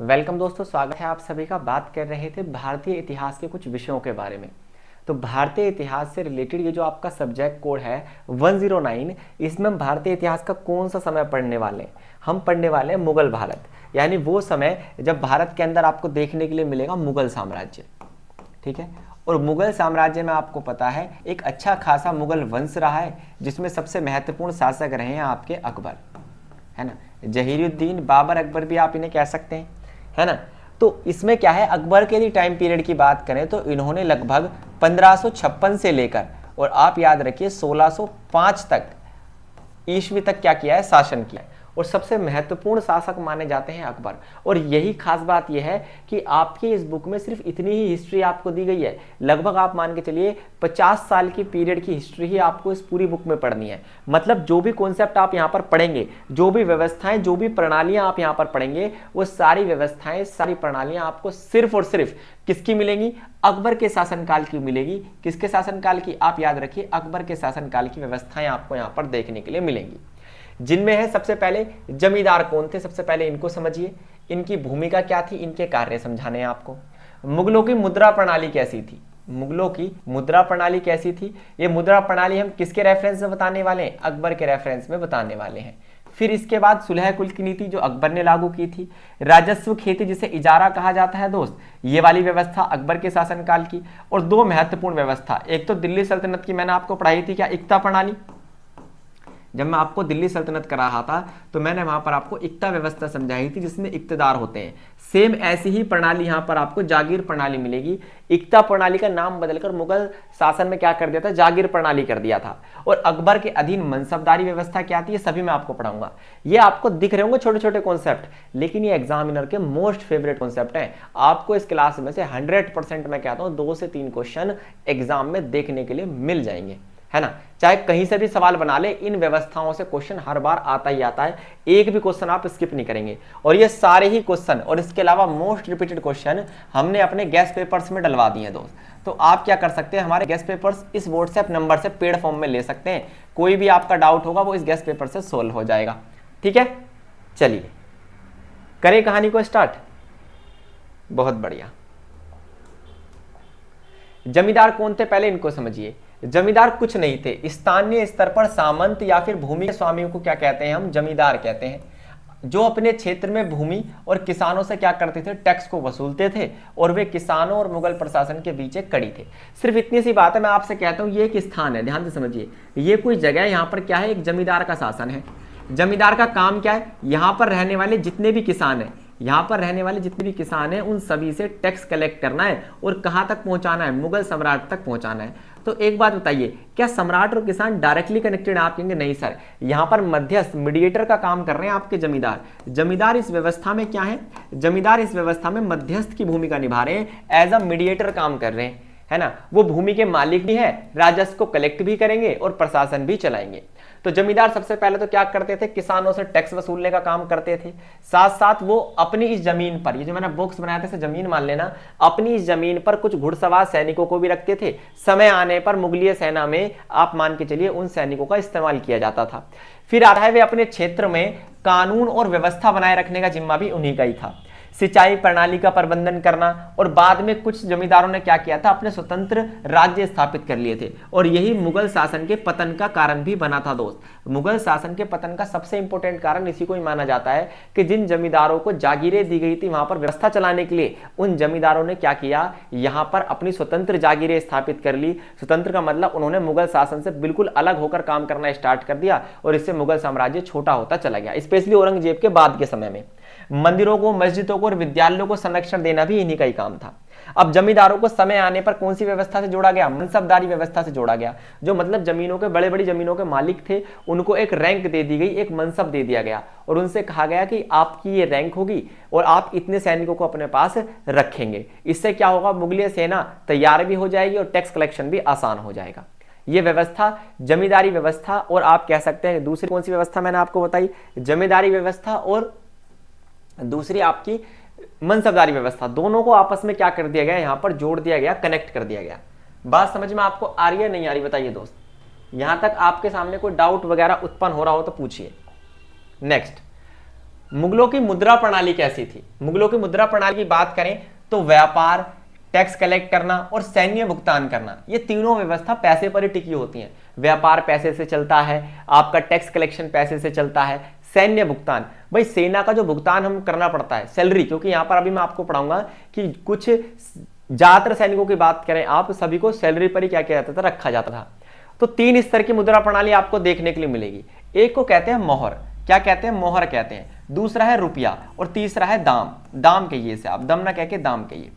Welcome दोस्तों, स्वागत है आप सभी का। बात कर रहे थे भारतीय इतिहास के कुछ विषयों के बारे में। तो भारतीय इतिहास से रिलेटेड ये जो आपका सब्जेक्ट कोड है 109, इसमें हम भारतीय इतिहास का कौन सा समय पढ़ने वाले हैं? हम पढ़ने वाले हैं मुगल भारत, यानी वो समय जब भारत के अंदर आपको देखने के लिए मिलेगा मुगल साम्राज्य। ठीक है। और मुगल साम्राज्य में आपको पता है एक अच्छा खासा मुगल वंश रहा है, जिसमें सबसे महत्वपूर्ण शासक रहे हैं आपके अकबर, है ना। जहीरुद्दीन, बाबर, अकबर भी आप इन्हें कह सकते हैं, है ना। तो इसमें क्या है, अकबर के टाइम पीरियड की बात करें तो इन्होंने लगभग 1556 से लेकर और आप याद रखिए 1605 तक ईस्वी तक क्या किया है, शासन किया है। और सबसे महत्वपूर्ण शासक माने जाते हैं अकबर। और यही खास बात यह है कि आपकी इस बुक में सिर्फ इतनी ही हिस्ट्री आपको दी गई है। लगभग आप मान के चलिए 50 साल की पीरियड की हिस्ट्री ही आपको इस पूरी बुक में पढ़नी है। मतलब जो भी कॉन्सेप्ट आप यहाँ पर पढ़ेंगे, जो भी व्यवस्थाएं, जो भी प्रणालियां आप यहाँ पर पढ़ेंगे, वो सारी व्यवस्थाएं, सारी प्रणालियां आपको सिर्फ और सिर्फ किसकी मिलेंगी? अकबर के शासनकाल की मिलेगी। किसके शासनकाल की? आप याद रखिए, अकबर के शासनकाल की व्यवस्थाएं आपको यहाँ पर देखने के लिए मिलेंगी। जिनमें है सबसे पहले जमींदार कौन थे, सबसे पहले इनको समझिए, इनकी भूमिका क्या थी, इनके कार्य समझाने हैं आपको। मुगलों की मुद्रा प्रणाली कैसी थी? मुगलों की मुद्रा प्रणाली कैसी थी? ये मुद्रा प्रणाली हम किसके रेफरेंस में बताने वाले हैं? अकबर के रेफरेंस में बताने वाले हैं। फिर इसके बाद सुलह कुल की नीति जो अकबर ने लागू की थी। राजस्व खेती जिसे इजारा कहा जाता है दोस्त, ये वाली व्यवस्था अकबर के शासनकाल की। और दो महत्वपूर्ण व्यवस्था, एक तो दिल्ली सल्तनत की मैंने आपको पढ़ाई थी, क्या इक्ता प्रणाली। जब मैं आपको दिल्ली सल्तनत करा रहा था तो मैंने वहां पर आपको इक्ता व्यवस्था समझाई थी, जिसमें इक्तदार होते हैं। सेम ऐसी ही प्रणाली यहां पर आपको जागीर प्रणाली मिलेगी। इक्ता प्रणाली का नाम बदलकर मुगल शासन में क्या कर दिया था, जागीर प्रणाली कर दिया था। और अकबर के अधीन मनसबदारी व्यवस्था क्या थी, ये सभी मैं आपको पढ़ाऊंगा। ये आपको दिख रहे होंगे छोटे छोटे कॉन्सेप्ट, लेकिन ये एग्जामिनर के मोस्ट फेवरेट कॉन्सेप्ट हैं। आपको इस क्लास में से 100% मैं कहता हूं 2 से 3 क्वेश्चन एग्जाम में देखने के लिए मिल जाएंगे, है ना। चाहे कहीं से भी सवाल बना ले, इन व्यवस्थाओं से क्वेश्चन हर बार आता ही आता है। एक भी क्वेश्चन आप स्किप नहीं करेंगे। और ये सारे ही क्वेश्चन और इसके अलावा मोस्ट रिपीटेड क्वेश्चन हमने अपने गेस्ट पेपर्स में डलवा दिए हैं दोस्त। तो आप क्या कर सकते हैं, हमारे गेस्ट पेपर्स इस व्हाट्सएप नंबर से पेड फॉर्म में ले सकते हैं। कोई भी आपका डाउट होगा वो इस गेस्ट पेपर से सोल्व हो जाएगा। ठीक है, चलिए करें कहानी को स्टार्ट। बहुत बढ़िया। जमींदार कौन थे, पहले इनको समझिए। जमींदार कुछ नहीं थे, स्थानीय स्तर पर सामंत या फिर भूमि के स्वामियों को क्या कहते हैं, हम जमींदार कहते हैं। जो अपने क्षेत्र में भूमि और किसानों से क्या करते थे, टैक्स को वसूलते थे। और वे किसानों और मुगल प्रशासन के बीच एक कड़ी थे। सिर्फ इतनी सी बात है, मैं आपसे कहता हूं ये एक स्थान है, ध्यान से समझिए। ये कोई जगह है, यहां पर क्या है, एक जमींदार का शासन है। जमींदार का काम क्या है, यहां पर रहने वाले जितने भी किसान हैं, यहां पर रहने वाले जितने भी किसान हैं, उन सभी से टैक्स कलेक्ट करना है और कहां तक पहुंचाना है, मुगल सम्राट तक पहुंचाना है। तो एक बात बताइए, क्या सम्राट और किसान डायरेक्टली कनेक्टेड है? आप कहेंगे नहीं सर, यहां पर मध्यस्थ, मीडिएटर का काम कर रहे हैं आपके जमींदार। जमींदार इस व्यवस्था में क्या है, जमींदार इस व्यवस्था में मध्यस्थ की भूमिका निभा रहे हैं, एज अ मीडिएटर काम कर रहे हैं, है ना। वो भूमि के मालिक भी है, राजस्व को कलेक्ट भी करेंगे और प्रशासन भी चलाएंगे। तो जमींदार सबसे पहले तो क्या करते थे, किसानों से टैक्स वसूलने का काम करते थे। साथ साथ वो अपनी इस जमीन पर, ये जो मैंने बॉक्स बनाया था इसे जमीन मान लेना, अपनी इस जमीन पर कुछ घुड़सवार सैनिकों को भी रखते थे। समय आने पर मुगलीय सेना में आप मान के चलिए उन सैनिकों का इस्तेमाल किया जाता था। फिर आता है वे अपने क्षेत्र में कानून और व्यवस्था बनाए रखने का जिम्मा भी उन्हीं का ही था। सिंचाई प्रणाली का प्रबंधन करना। और बाद में कुछ जमींदारों ने क्या किया था, अपने स्वतंत्र राज्य स्थापित कर लिए थे। और यही मुगल शासन के पतन का कारण भी बना था दोस्त। मुगल शासन के पतन का सबसे इंपॉर्टेंट कारण इसी को ही माना जाता है कि जिन जमींदारों को जागीरें दी गई थी वहां पर व्यवस्था चलाने के लिए, उन जमींदारों ने क्या किया, यहां पर अपनी स्वतंत्र जागीरें स्थापित कर ली। स्वतंत्र का मतलब उन्होंने मुगल शासन से बिल्कुल अलग होकर काम करना स्टार्ट कर दिया और इससे मुगल साम्राज्य छोटा होता चला गया, स्पेशली औरंगजेब के बाद के समय में। मंदिरों को, मस्जिदों को और विद्यालयों को संरक्षण देना भी इन्हीं का ही काम था। अब जमींदारों को समय आने पर कौन सी व्यवस्था से जोड़ा गया, मनसबदारी व्यवस्था से जोड़ा गया। जो मतलब जमीनों के, बड़े बड़ी जमीनों के मालिक थे, उनको एक रैंक दे दी गई, एक मनसब दे दिया गया और उनसे कहा गया कि आपकी ये रैंक होगी और आप इतने सैनिकों को अपने पास रखेंगे। इससे क्या होगा, मुगलीय सेना तैयार भी हो जाएगी और टैक्स कलेक्शन भी आसान हो जाएगा। ये व्यवस्था जमींदारी व्यवस्था, और आप कह सकते हैं दूसरी कौन सी व्यवस्था मैंने आपको बताई, जमींदारी व्यवस्था और दूसरी आपकी मनसबदारी व्यवस्था, दोनों को आपस में क्या कर दिया गया, यहां पर जोड़ दिया गया, कनेक्ट कर दिया गया। बात समझ में आपको आ रही है नहीं आ रही, बताइए दोस्त। यहां तक आपके सामने कोई डाउट वगैरह उत्पन्न हो रहा हो तो पूछिए। नेक्स्ट, मुगलों की मुद्रा प्रणाली कैसी थी? मुगलों की मुद्रा प्रणाली की बात करें तो व्यापार, टैक्स कलेक्ट करना और सैन्य भुगतान करना, ये तीनों व्यवस्था पैसे पर ही टिकी होती हैं। व्यापार पैसे से चलता है, आपका टैक्स कलेक्शन पैसे से चलता है, सैन्य भुगतान, भाई सेना का जो भुगतान हम करना पड़ता है, सैलरी, क्योंकि यहां पर अभी मैं आपको पढ़ाऊंगा कि कुछ ज्यादातर सैनिकों की बात करें आप, सभी को सैलरी पर ही क्या किया जाता था, रखा जाता था। तो तीन स्तर की मुद्रा प्रणाली आपको देखने के लिए मिलेगी। एक को कहते हैं मोहर, क्या कहते हैं, मोहर कहते हैं। दूसरा है रुपया और तीसरा है दाम, दाम कहिए इसे आप, दम ना कह के दाम कहिए।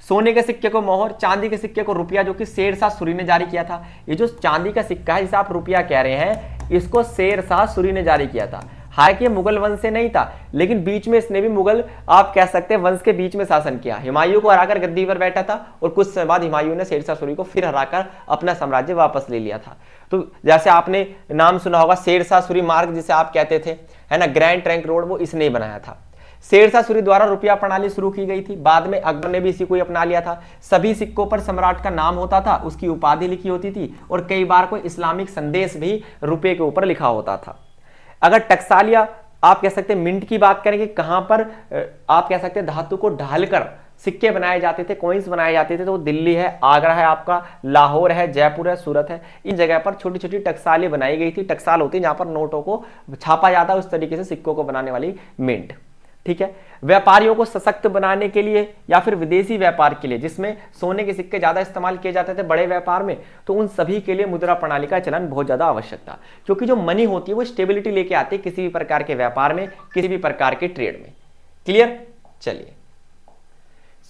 सोने के सिक्के को मोहर, चांदी के सिक्के को रुपया, जो कि शेरशाह सूरी ने जारी किया था। ये जो चांदी का सिक्का है जिसे आप रुपया कह रहे हैं, इसको शेरशाह सूरी ने जारी किया था। हालांकि ये मुगल वंश से नहीं था, लेकिन बीच में इसने भी मुगल, आप कह सकते हैं, वंश के बीच में शासन किया। हुमायूं को हराकर गद्दी पर बैठा था और कुछ समय बाद हुमायूं ने शेरशाह सूरी को फिर हराकर अपना साम्राज्य वापस ले लिया था। तो जैसे आपने नाम सुना होगा शेरशाह सूरी मार्ग जिसे आप कहते थे, है ना, ग्रैंड ट्रंक रोड, वो इसने ही बनाया था। शेरशाह सूरी द्वारा रुपया प्रणाली शुरू की गई थी। बाद में अकबर ने भी इसी को ही अपना लिया था। सभी सिक्कों पर सम्राट का नाम होता था, उसकी उपाधि लिखी होती थी और कई बार कोई इस्लामिक संदेश भी रुपये के ऊपर लिखा होता था। अगर टकसाल या आप कह सकते हैं मिंट की बात करें कि कहां पर आप कह सकते हैं धातु को ढालकर सिक्के बनाए जाते थे, कॉइन्स बनाए जाते थे, तो दिल्ली है, आगरा है, आपका लाहौर है, जयपुर है, सूरत है, इन जगह पर छोटी छोटी टकसालें बनाई गई थी। टकसाल होती है जहां पर नोटों को छापा जाता है, उस तरीके से सिक्कों को बनाने वाली मिंट। ठीक है। व्यापारियों को सशक्त बनाने के लिए या फिर विदेशी व्यापार के लिए, जिसमें सोने के सिक्के ज्यादा इस्तेमाल किए जाते थे बड़े व्यापार में, तो उन सभी के लिए मुद्रा प्रणाली का चलन बहुत ज्यादा आवश्यक था, क्योंकि जो मनी होती है वो स्टेबिलिटी लेके आती है किसी भी प्रकार के व्यापार में, किसी भी प्रकार के ट्रेड में। क्लियर? चलिए,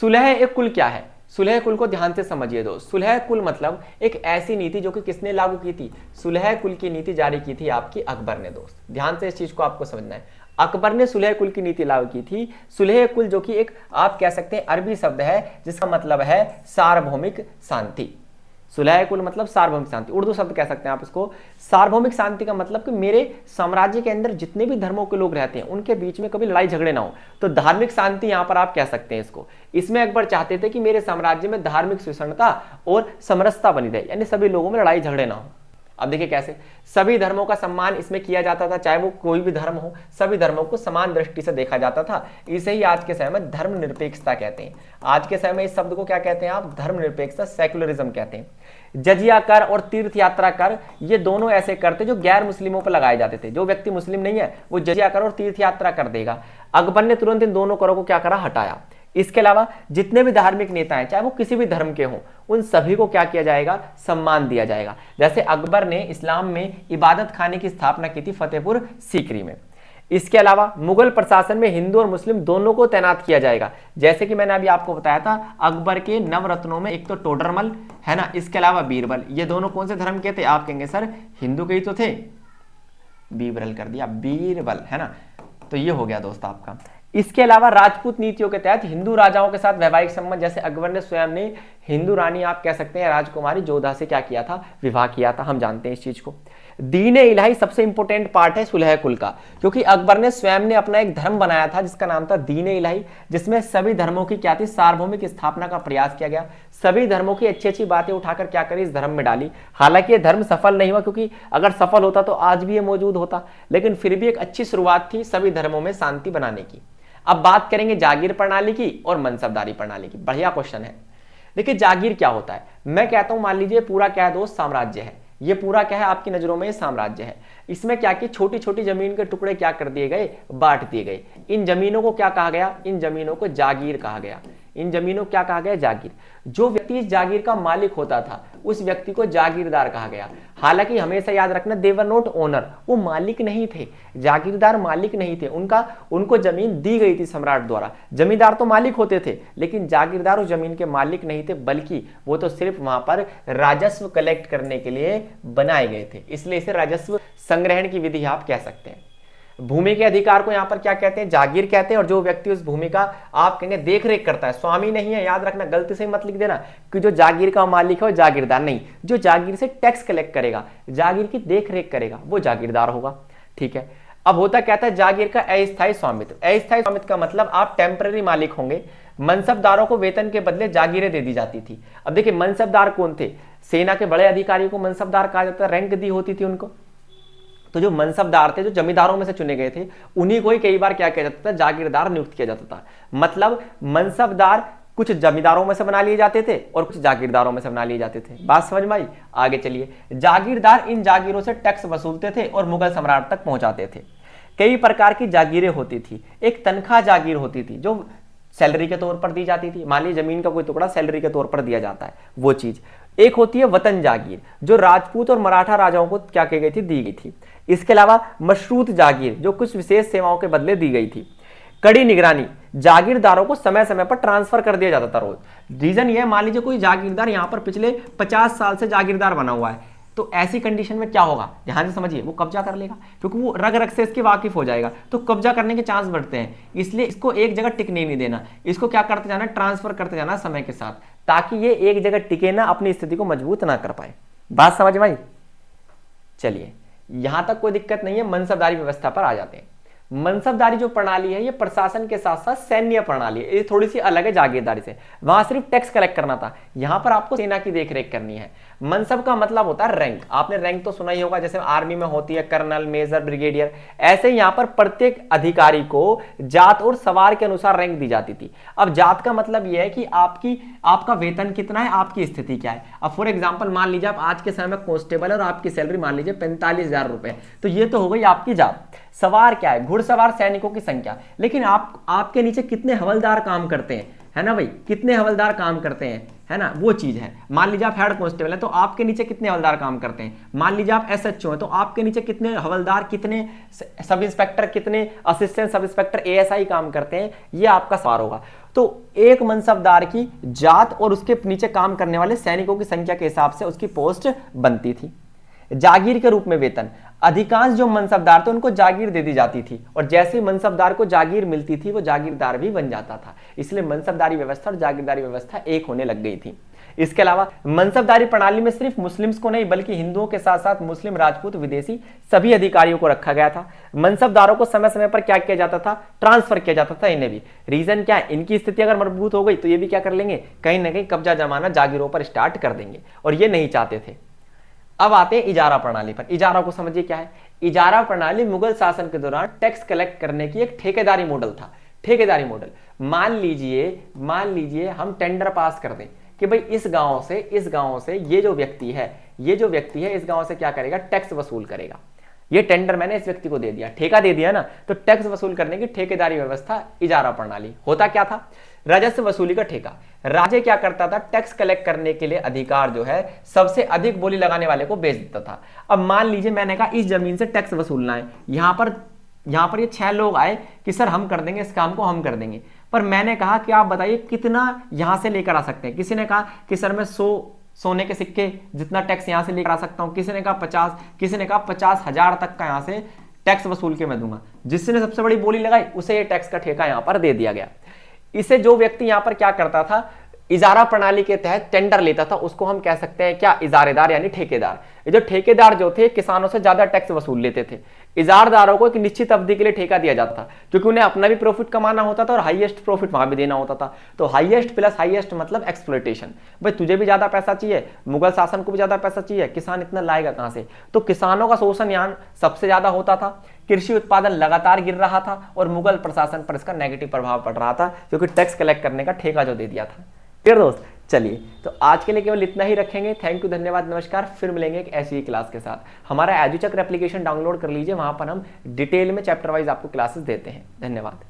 सुलह ए कुल क्या है? सुलह कुल को ध्यान से समझिए दोस्त। सुलह कुल मतलब एक ऐसी नीति जो कि किसने लागू की थी? सुलह कुल की नीति जारी की थी आपकी अकबर ने। दोस्त ध्यान से इस चीज को आपको समझना है, अकबर ने सुलह कुल की नीति लागू की थी। सुलह कुल जो कि एक आप कह सकते हैं अरबी शब्द है जिसका मतलब है सार्वभौमिक शांति। सुलह कुल मतलब सार्वभौमिक शांति, उर्दू शब्द कह सकते हैं आप इसको। सार्वभौमिक शांति का मतलब कि मेरे साम्राज्य के अंदर जितने भी धर्मों के लोग रहते हैं उनके बीच में कभी लड़ाई झगड़े ना हो, तो धार्मिक शांति यहां पर आप कह सकते हैं इसको। इसमें अकबर चाहते थे कि मेरे साम्राज्य में धार्मिक सहिष्णुता और समरसता बनी रहे, यानी सभी लोगों में लड़ाई झगड़े ना हो। अब देखिए कैसे, सभी धर्मों का सम्मान इसमें किया जाता था, चाहे वो कोई भी धर्म हो, सभी धर्मों को समान दृष्टि से देखा जाता था। इसे ही आज के समय में धर्मनिरपेक्षता कहते हैं। आज के समय में इस शब्द को क्या कहते हैं आप? धर्मनिरपेक्षता, सेकुलरिज्म कहते हैं। जजिया कर और तीर्थ यात्रा कर, ये दोनों ऐसे कर थे जो गैर मुस्लिमों पर लगाए जाते थे। जो व्यक्ति मुस्लिम नहीं है वो जजिया कर और तीर्थ यात्रा कर देगा। अकबर ने तुरंत इन दोनों करों को क्या करा? हटाया। इसके अलावा जितने भी धार्मिक नेता हैं, चाहे वो किसी भी धर्म के हों, उन सभी को क्या किया जाएगा? सम्मान दिया जाएगा। जैसे अकबर ने इस्लाम में इबादत खाने की स्थापना की थी फतेहपुर सीकरी में। इसके अलावा मुगल प्रशासन में हिंदू और मुस्लिम दोनों को तैनात किया जाएगा। जैसे कि मैंने अभी आपको बताया था, अकबर के नवरत्नों में एक तो टोडरमल है ना, इसके अलावा बीरबल, ये दोनों कौन से धर्म के थे? आप कहेंगे सर हिंदू के ही तो थे, बीरबल कर दिया, बीरबल है ना। तो ये हो गया दोस्त आपका। इसके अलावा राजपूत नीतियों के तहत हिंदू राजाओं के साथ वैवाहिक संबंध, जैसे अकबर ने स्वयं ने हिंदू रानी आप कह सकते हैं राजकुमारी जोधा से क्या किया था? विवाह किया था, हम जानते हैं इस चीज को। दीन इलाही सबसे इंपॉर्टेंट पार्ट है सुलह कुल का, क्योंकि अकबर ने स्वयं ने अपना एक धर्म बनाया था जिसका नाम था दीन इलाही, जिसमें सभी धर्मों की क्या थी? सार्वभौमिक स्थापना का प्रयास किया गया। सभी धर्मों की अच्छी अच्छी बातें उठाकर क्या करी? इस धर्म में डाली। हालांकि ये धर्म सफल नहीं हुआ, क्योंकि अगर सफल होता तो आज भी ये मौजूद होता, लेकिन फिर भी एक अच्छी शुरुआत थी सभी धर्मों में शांति बनाने की। अब बात करेंगे जागीर प्रणाली की और मनसबदारी प्रणाली की। बढ़िया क्वेश्चन है। देखिए जागीर क्या होता है? मैं कहता हूं मान लीजिए पूरा क्या है दोस्त? साम्राज्य है। ये पूरा क्या है आपकी नजरों में? साम्राज्य है। इसमें क्या कि छोटी छोटी जमीन के टुकड़े क्या कर दिए गए? बांट दिए गए। इन जमीनों को क्या कहा गया? इन जमीनों को जागीर कहा गया। इन जमीनों को क्या कहा गया? जागीर। जो व्यक्ति इस जागीर का मालिक होता था उस व्यक्ति को जागीरदार कहा गया। हालांकि हमेशा याद रखना, दे वर नॉट ओनर, वो मालिक नहीं थे, जागीरदार मालिक नहीं थे। उनको जमीन दी गई थी सम्राट द्वारा। जमींदार तो मालिक होते थे, लेकिन जागीरदार उस जमीन के मालिक नहीं थे, बल्कि वो तो सिर्फ वहां पर राजस्व कलेक्ट करने के लिए बनाए गए थे। इसलिए इसे राजस्व संग्रहण की विधि आप कह सकते हैं। भूमि के अधिकार को यहां पर क्या कहते हैं? जागीर कहते हैं। और जो व्यक्ति उस भूमि का आप कहेंगे देख रेख करता है, स्वामी नहीं है, याद रखना, गलती से मत लिख देना कि जो जागीर का मालिक है वो जागीरदार नहीं। जो जागीर से टैक्स कलेक्ट करेगा, जागीर की देख रेख करेगा, वो जागीरदार होगा। ठीक है। अब होता क्या था? जागीर का अस्थायी स्वामित्व। अस्थायी स्वामित्व का मतलब आप टेम्पररी मालिक होंगे। मनसबदारों को वेतन के बदले जागीरें दे दी जाती थी। अब देखिए मनसबदार कौन थे? सेना के बड़े अधिकारियों को मनसबदार कहा जाता, रैंक दी होती थी उनको। तो जो मनसबदार थे, जो जमींदारों में से चुने गए थे, उन्हीं को ही कई बार क्या किया जाता था, जागीरदार नियुक्त किया जाता था। मतलब मनसबदार कुछ जमींदारों में से बना लिए जाते थे और कुछ जागीरदारों में से बना लिए जाते थे। बात समझ में आई? आगे चलिए। जागीरदार इन जागीरों से टैक्स वसूलते थे और मुगल सम्राट तक पहुंचाते थे। कई प्रकार की जागीरें होती थी। एक तनख्वाह जागीर होती थी जो सैलरी के तौर पर दी जाती थी। मान लीजिए जमीन का कोई टुकड़ा सैलरी के तौर पर दिया जाता है, वो चीज। एक होती है वतन जागीर जो राजपूत और मराठा राजाओं को क्या की गई थी, दी गई थी। इसके अलावा मशरूत जागीर जो कुछ विशेष सेवाओं के बदले दी गई थी। कड़ी निगरानी, जागीरदारों को समय समय पर ट्रांसफर कर दिया जाता था रोज। रीजन ये है, मान लीजिए कोई जागीरदार यहां पर पिछले 50 साल से जागीरदार बना हुआ है, तो ऐसी कंडीशन में क्या होगा, ध्यान से समझिए, वो कब्जा कर लेगा क्योंकि वो रग रग से इसके वाकिफ हो जाएगा, तो कब्जा करने के चांस बढ़ते हैं। इसलिए इसको एक जगह टिकने नहीं देना, इसको क्या करते जाना, ट्रांसफर करते जाना समय के साथ, ताकि ये एक जगह टिके ना, अपनी स्थिति को मजबूत ना कर पाए। बात समझ में आई? चलिए, यहां तक कोई दिक्कत नहीं है। मनसबदारी व्यवस्था पर आ जाते हैं। मनसबदारी जो प्रणाली है ये प्रशासन के साथ साथ सैन्य प्रणाली है। ये थोड़ी सी अलग है जागीरदारी से। वहां सिर्फ टैक्स कलेक्ट करना था, यहां पर आपको सेना की देखरेख करनी है। मनसब का मतलब होता है रैंक। आपने रैंक तो सुना ही होगा, जैसे आर्मी में होती है कर्नल, मेजर, ब्रिगेडियर। ऐसे यहाँ पर प्रत्येक अधिकारी को जात और सवार के अनुसार रैंक दी जाती थी। अब जात का मतलब यह है कि आपका वेतन कितना है, आपकी स्थिति क्या है। अब फॉर एग्जाम्पल मान लीजिए आप आज के समय में कांस्टेबल और आपकी सैलरी मान लीजिए 45,000 रुपए, तो ये तो हो गई आपकी जात। सवार क्या है, घुड़सवार सैनिकों की संख्या। लेकिन आपके नीचे कितने हवलदार काम करते हैं, है ना भाई, कितने हवलदार काम करते हैं, है ना, वो चीज है। मान लीजिए आप हेड कांस्टेबल है तो आपके नीचे कितने हवलदार काम करते हैं। मान लीजिए आप एसएचओ है तो आपके नीचे कितने हवलदार, कितने सब इंस्पेक्टर, कितने असिस्टेंट सब इंस्पेक्टर, एएसआई काम करते हैं, ये आपका सवार होगा। तो एक मनसबदार की जात और उसके नीचे काम करने वाले सैनिकों की संख्या के हिसाब से उसकी पोस्ट बनती थी। जागीर के रूप में वेतन, अधिकांश जो मनसबदार थे उनको जागीर दे दी जाती थी, और जैसे मनसबदार को जागीर मिलती थी वो जागीरदार भी बन जाता था। इसलिए मनसबदारी व्यवस्था और जागीरदारी व्यवस्था एक होने लग गई थी। इसके अलावा मनसबदारी प्रणाली में सिर्फ मुस्लिम्स को नहीं बल्कि हिंदुओं के साथ साथ मुस्लिम, राजपूत, विदेशी सभी अधिकारियों को रखा गया था। मनसबदारों को समय समय पर क्या किया जाता था, ट्रांसफर किया जाता था इन्हें भी। रीजन क्या है, इनकी स्थिति अगर मजबूत हो गई तो ये भी क्या कर लेंगे, कहीं ना कहीं कब्जा जमाना जागीरों पर स्टार्ट कर देंगे, और ये नहीं चाहते थे। अब आते हैं इजारा प्रणाली पर। इजारा को समझिए क्या है। इजारा प्रणाली मुगल शासन के दौरान टैक्स कलेक्ट करने की एक ठेकेदारी मॉडल था। ठेकेदारी मॉडल, मान लीजिए हम टेंडर पास कर दें कि भाई इस गांव से ये जो व्यक्ति है इस गांव से क्या करेगा, टैक्स वसूल करेगा। ये टेंडर मैंने इस व्यक्ति को दे दिया, ठेका दे दिया ना, तो टैक्स वसूल करने की ठेकेदारी व्यवस्था इजारा प्रणाली। होता क्या था, राजस्व वसूली का ठेका। राज्य क्या करता था, टैक्स कलेक्ट करने के लिए अधिकार जो है सबसे अधिक बोली लगाने वाले को बेच देता था। अब मान लीजिए मैंने कहा इस जमीन से टैक्स वसूलना है, यहां पर ये 6 लोग आए कि सर हम कर देंगे, इस काम को हम कर देंगे। पर मैंने कहा कि आप बताइए कितना यहां से लेकर आ सकते हैं। किसी ने कहा कि सर मैं 100 सोने के सिक्के जितना टैक्स यहां से लेकर आ सकता हूं, किसी ने कहा 50, किसी ने कहा 50,000 तक का यहां से टैक्स वसूल के मैं दूंगा। जिसने सबसे बड़ी बोली लगाई उसे ये टैक्स का ठेका यहां पर दे दिया गया। इसे जो व्यक्ति यहां पर क्या करता था, इजारा प्रणाली के तहत टेंडर लेता था, उसको हम कह सकते हैं क्या, इजारेदार यानी ठेकेदार। ये जो ठेकेदार जो थे किसानों से ज्यादा टैक्स वसूल लेते थे। इजारदारों को एक निश्चित अवधि के लिए ठेका दिया जाता था क्योंकि उन्हें अपना भी प्रॉफिट कमाना होता था और हाईएस्ट प्रॉफिट वहां भी देना होता था। तो हाईएस्ट प्लस हाईएस्ट मतलब एक्सप्लॉयटेशन। भाई तुझे भी ज्यादा पैसा चाहिए, मुगल शासन को भी ज्यादा पैसा चाहिए, किसान इतना लाएगा कहां से। तो किसानों का शोषण यहाँ सबसे ज्यादा होता था। कृषि उत्पादन लगातार गिर रहा था और मुगल प्रशासन पर इसका नेगेटिव प्रभाव पड़ रहा था क्योंकि टैक्स कलेक्ट करने का ठेका जो दे दिया था। फिर दोस्त चलिए, तो आज के लिए केवल इतना ही रखेंगे। थैंक यू, धन्यवाद, नमस्कार। फिर मिलेंगे एक ऐसी ही क्लास के साथ। हमारा एजुचक्र एप्लीकेशन डाउनलोड कर लीजिए, वहां पर हम डिटेल में चैप्टर वाइज आपको क्लासेस देते हैं। धन्यवाद।